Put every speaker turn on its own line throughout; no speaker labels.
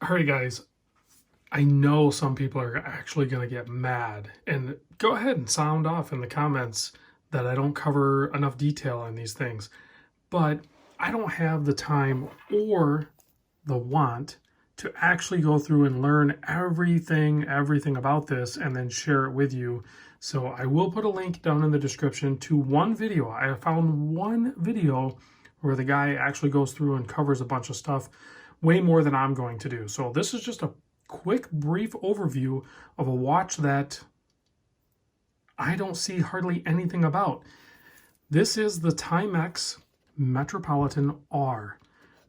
All right, guys, I know some people are actually going to get mad, and go ahead and sound off in the comments that I don't cover enough detail on these things. But I don't have the time or the want to actually go through and learn everything about this and then share it with you. So I will put a link down in the description to one video. I found one video where the guy actually goes through and covers a bunch of stuff, way more than I'm going to do. So this is just a quick, brief overview of a watch that I don't see hardly anything about. This is the Timex Metropolitan R.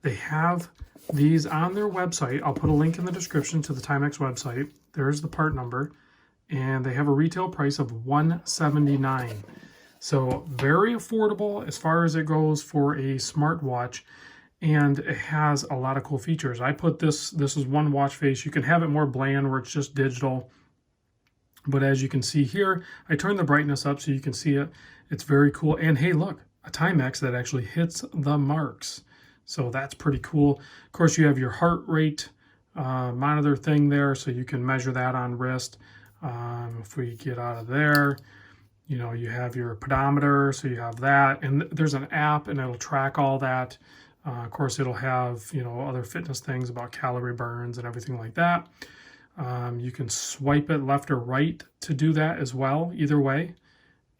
They have these on their website. I'll put a link in the description to the Timex website. There's the part number, and they have a retail price of $179. So very affordable as far as it goes for a smartwatch, and it has a lot of cool features. I put this is one watch face. You can have it more bland where it's just digital. But as you can see here, I turned the brightness up so you can see it. It's very cool. And hey, look, a Timex that actually hits the marks. So that's pretty cool. Of course, you have your heart rate monitor thing there, so you can measure that on wrist. If we get out of there, you know, you have your pedometer, so you have that. And there's an app, and it'll track all that. Of course, it'll have, you know, other fitness things about calorie burns and everything like that. You can swipe it left or right to do that as well, either way.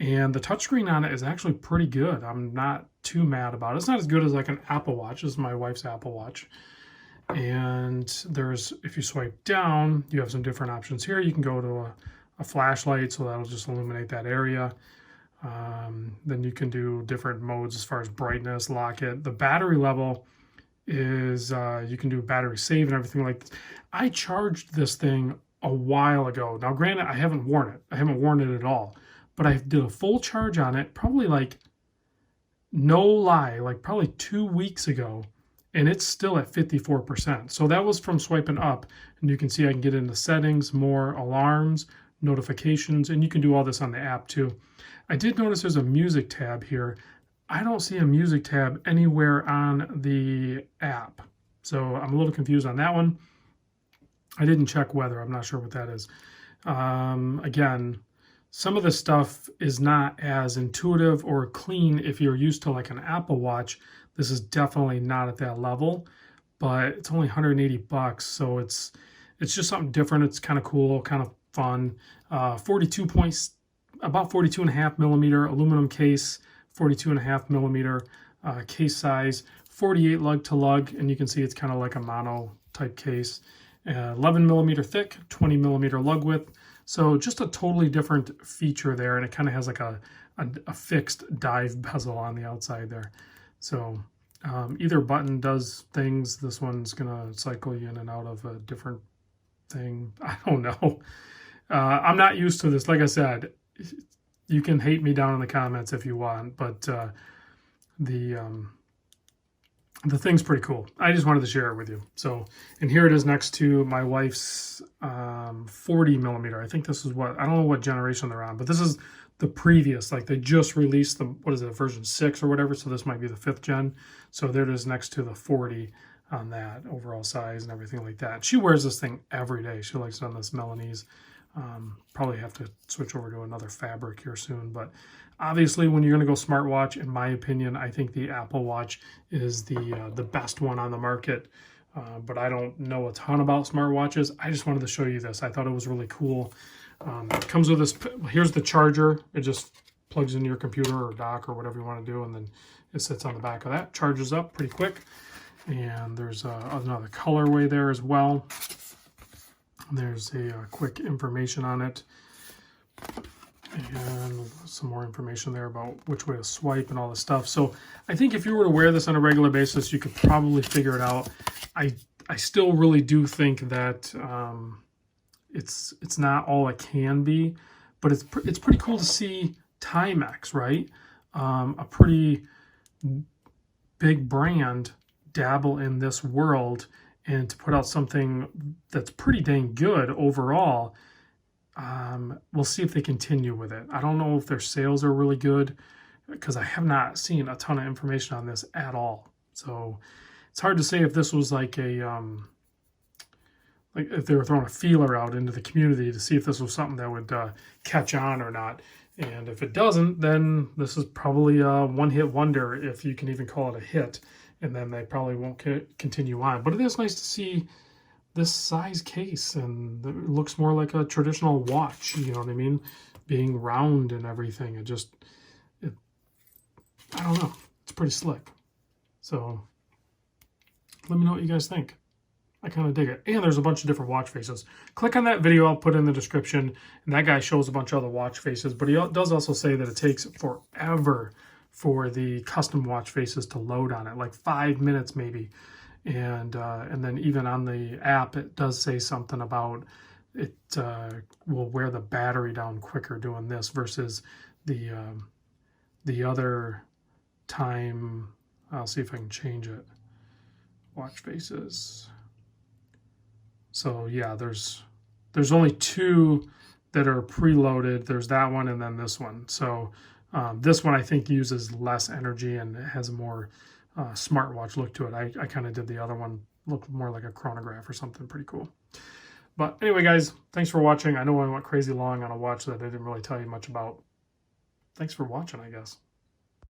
And the touchscreen on it is actually pretty good. I'm not too mad about it. It's not as good as like an Apple Watch. This is my wife's Apple Watch. And there's, if you swipe down, you have some different options here. You can go to a flashlight, so that'll just illuminate that area. Then you can do different modes as far as brightness, lock it. The battery level is, you can do battery save and everything like this. I charged this thing a while ago. Now, granted, I haven't worn it. I haven't worn it at all. But I did a full charge on it, probably like, no lie, like probably 2 weeks ago. And it's still at 54%. So that was from swiping up. And you can see I can get into settings, more alarms, notifications, and you can do all this on the app too. I did notice there's a music tab here. I don't see a music tab anywhere on the app. So I'm a little confused on that one. I didn't check weather. I'm not sure what that is. Again, some of the stuff is not as intuitive or clean if you're used to like an Apple Watch. This is definitely not at that level, but it's only 180 bucks. So it's just something different. It's kind of cool, kind of fun. 42 points, about 42.5 millimeter aluminum case, 42.5 millimeter case size, 48 lug to lug, and you can see it's kind of like a mono type case. 11 millimeter thick, 20 millimeter lug width. So just a totally different feature there, and it kind of has like a fixed dive bezel on the outside there. So either button does things. This one's gonna cycle you in and out of a different thing. I don't know. I'm not used to this. Like I said, you can hate me down in the comments if you want, but the thing's pretty cool. I just wanted to share it with you. So, and here it is next to my wife's 40 millimeter. I think this is what, I don't know what generation they're on, but this is the previous, like they just released the, what is it, version 6 or whatever. So this might be the 5th gen. So there it is next to the 40 on that overall size and everything like that. She wears this thing every day. She likes it on this Melanese. Probably have to switch over to another fabric here soon, but obviously when you're going to go smartwatch, in my opinion, I think the Apple Watch is the best one on the market. But I don't know a ton about smartwatches. I just wanted to show you this. I thought it was really cool. It comes with this, here's the charger. It just plugs into your computer or dock or whatever you want to do, and then it sits on the back of that, charges up pretty quick. And there's another colorway there as well. There's a quick information on it, and some more information there about which way to swipe and all this stuff. So I think if you were to wear this on a regular basis, you could probably figure it out. I still really do think that it's not all it can be, but it's pretty cool to see Timex, right? A pretty big brand dabble in this world, and to put out something that's pretty dang good overall. We'll see if they continue with it. I don't know if their sales are really good, because I have not seen a ton of information on this at all. So it's hard to say if this was like a like if they were throwing a feeler out into the community to see if this was something that would catch on or not. And if it doesn't, then this is probably a one-hit wonder, if you can even call it a hit. And then they probably won't continue on. But it is nice to see this size case, and it looks more like a traditional watch, you know what I mean? Being round and everything. I don't know. It's pretty slick. So let me know what you guys think. I kind of dig it. And there's a bunch of different watch faces. Click on that video I'll put in the description. And that guy shows a bunch of other watch faces. But he does also say that it takes forever for the custom watch faces to load on it. Like 5 minutes maybe. And then even on the app, it does say something about it will wear the battery down quicker doing this versus the other time. I'll see if I can change it. Watch faces. So yeah, there's only 2 that are preloaded. There's that one and then this one. So this one I think uses less energy and it has a more smartwatch look to it. I kind of did the other one look more like a chronograph or something. Pretty cool. But anyway, guys, thanks for watching. I know I went crazy long on a watch that I didn't really tell you much about. Thanks for watching, I guess.